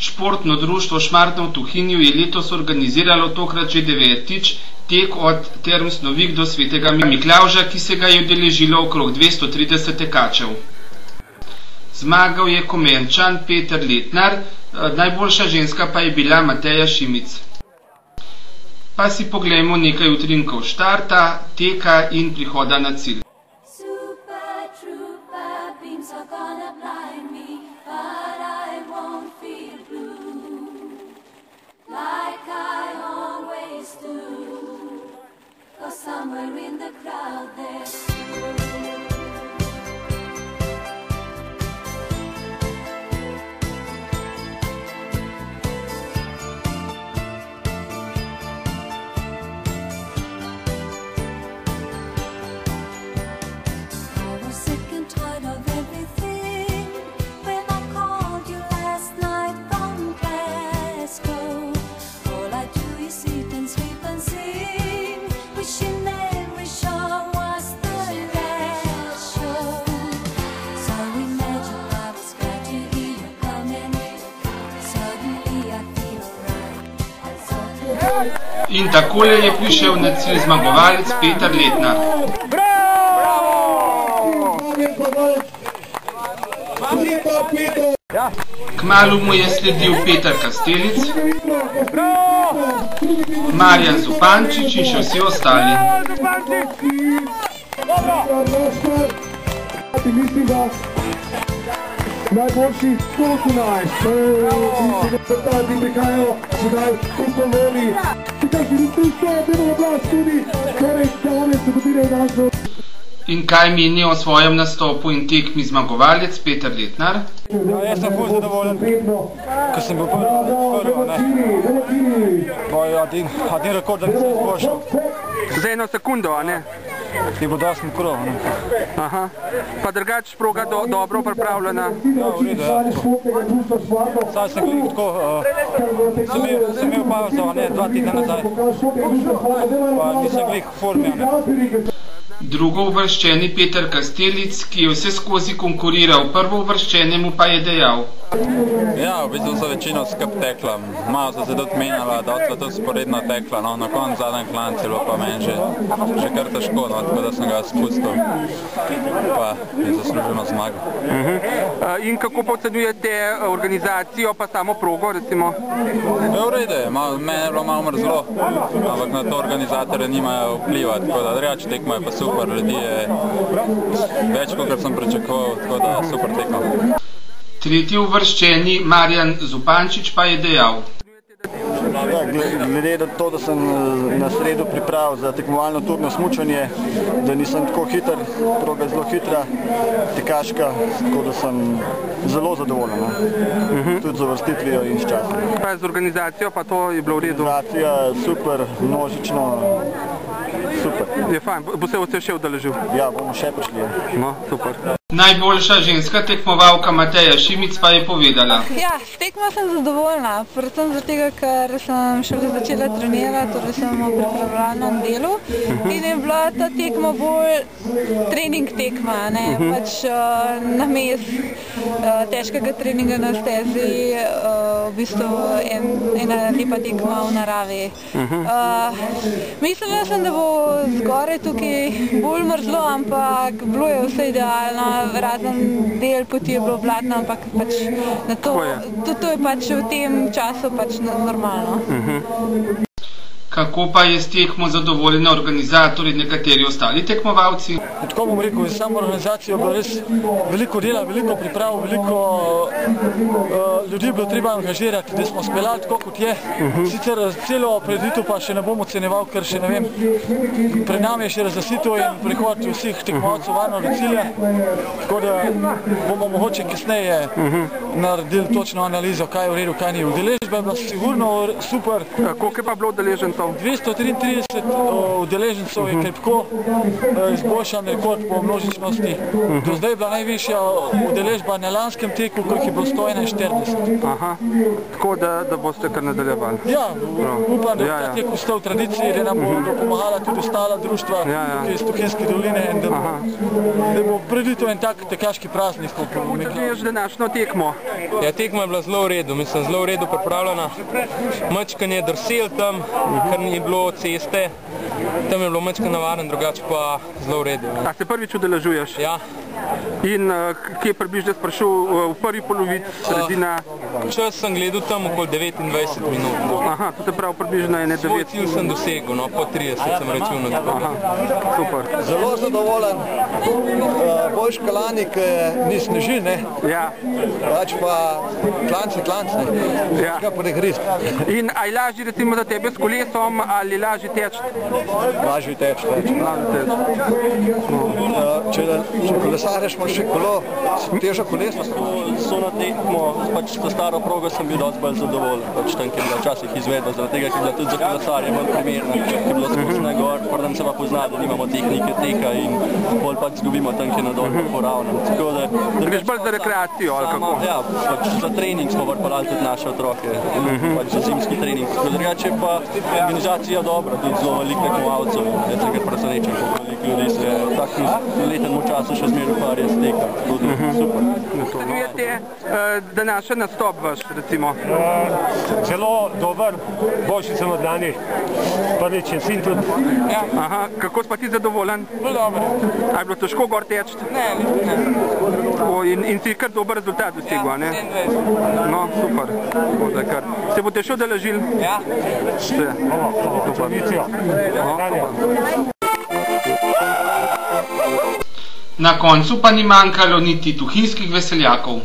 Športno društvo Šmartno v Tuhinju je letos organiziralo tokrat že 9. tek od Term Snovik do Svetega Miklavža, ki se ga je udeležilo okrog 230 tekačev. Zmagal je Komenčan Peter Letnar, najboljša ženska pa je bila Mateja Šimic. Pa si poglejmo nekaj utrinkov štarta, teka in prihoda na cilj. Somewhere in the crowd there. In takole je prišel na cilj zmagovalec Peter Letnar. Kmalu mu je sledil Peter Kastelic, Marjan Zupančič in še vsi ostali. Najboljši 118, ti prihajajo sedaj upolovni. In kaj meni o svojem nastopu in tekmi zmagovalec Peter Letnar? Jaz sem bolj zadovoljen, ko sem bil prvi. Один rekord, da nisem izboljšal. Za 1 sekundo, a ne? Je bil 8 krov, ne? Aha. Pa drugač proga dobro pripravljena? Ja, v redu, ja. Saj sem glih tako, sem imel pauzo, ne, 2 tedne nazaj. Pa nisem glih v formi, ne. Drugouvrščeni Peter Kastelic, ki je vse skozi konkuriral prvouvrščenemu, pa je dejal. Ja, v bistvu so večino skup tekla. Malo so se tudi menjala, da so tudi sporedno tekla. No, na koncu zadnjem klancu je bilo pa meni že kar težko, no, tako da sem ga spustil. Pa je zasluženo zmagal. In kako pa ocenjujete organizacijo, pa samo progo, recimo? Ja, v redu je, meni je bilo malo mrzlo, ampak na to organizatorje nimajo vpliva, tako da drugače tekma je pa super, ljudi je več, kot sem pričakoval, tako da super tekma. Tretji uvrščeni Marjan Zupančič pa je dejal. Ja, glede na to, da sem na sredo pripravil za tekmovalno turno smučanje, da nisem tako hiter, proga je zelo hitra, tekaška, tako da sem zelo zadovoljen. Tudi z uvrstitvijo in s časom. Pa z organizacijo pa to je bilo v redu? Organizacija super, množično, super. Je fajn, bo se še udeležil? Ja, bomo še prišli. No, super. Najboljša ženska tekmovalka Mateja Šimic pa je povedala. Ja, s tekmo sem zadovoljna, predvsem zato, ker sem šele začela trenirati, torej sem v pripravljalnem delu in je bila ta tekma bolj trening tekma, ne, pač namesto težkega treninga na stezi, v bistvu ena lepa tekma v naravi. Mislila sem, da bo zgoraj tukaj bolj mrzlo, ampak bilo je vse idealno. Razen del poti je bilo blatno, ampak pač na to je pač v tem času pač normalno. Kako pa je s tekmo zadovoljna organizatorji in nekateri ostali tekmovalci? Tako bom rekel, za samo organizacijo je bilo res veliko dela, veliko priprav, veliko ljudi bilo treba angažirati, da smo speljali tako, kot je. Sicer celo preditev pa še ne bom oceneval, ker še ne vem, pred nami je še razglasitev in prihod vseh tekmovalcev varno do cilja, tako da bomo mogoče kasneje naredili točno analizo, kaj je v redu, kaj ni. Udeležba je bila sigurno super. Koliko je pa bilo udeležencev? 233 udeležencev je krepko izboljšan rekord po množičnosti. Do zdaj je bila najvišja udeležba na lanskem teku, koliko je bilo 141. Aha, tako da boste kar nadaljevali. Ja, upam, da ta tek ostal v tradiciji, da nam bo pomagala tudi ostala društva tukaj iz Tuhinjske doline in da bo preditev en tak tekaški praznik. Kako ocenjuješ današnjo tekmo? Ja, tekma je bila zelo v redu, mislim, zelo v redu pripravljena. Mačkan je drsel tam, ker ni bilo ceste. Tam je bilo mačkan navaren, drugače pa zelo v redu. A se prvič udeležuješ? Ja. In kje približno sprašal v prvi polovici, sredina? Čas sem gledal tam okoli 29 minut. Aha, to te pravi približno je 9. Svoj cilj sem dosegel, no, po 30 sem računal. Aha, super. Zelo zadovoljen. Boljš kalani, ker ni sneži, ne? Ja. Pač pa klanci, ne? Ja. Kaj pregrist. In aj lažje recimo za tebe s kolesom ali lažje teči? Lažje teči. Če kolesarješ, imaš še kolo, težo kolesa. So na tekmo, pač za staro progo sem bil dosti bolj zadovoljen, pač tam, ki je bila včasih izvedba, zaradi tega, ki je bila tudi za kolesarje manj primerna, ki je bilo spuščena gor, preden se pa pozna, da nimamo tehnike teka in bolj pač zgubimo tam, ki je nadol poravnem. Tako da... Greš bolj za rekreacijo, ali kako? Ja, pač za trening smo vrpalali tudi naše otroke, pač za zimski trening. Drugače pa organizacija dobra, tudi zelo veliko tekmovalcev, jaz sem kar presenečen, koliko veliko ljudi se v takem letem času še zmeraj ukvarja s tekom. Super. Kakšen je današnji nastop vaš, recimo? Zelo dober, boljši sem od lani. Prvič in sin tudi. Aha, kako si pa ti zadovoljen? Zelo dobro. A je bilo težko gor teči? Ne. In si kar dober rezultat dosegel, ne? No, super. Se boste še udeležili? Ja. Se. Super. Na koncu pa ni manjkalo niti tuhinskih veseljakov.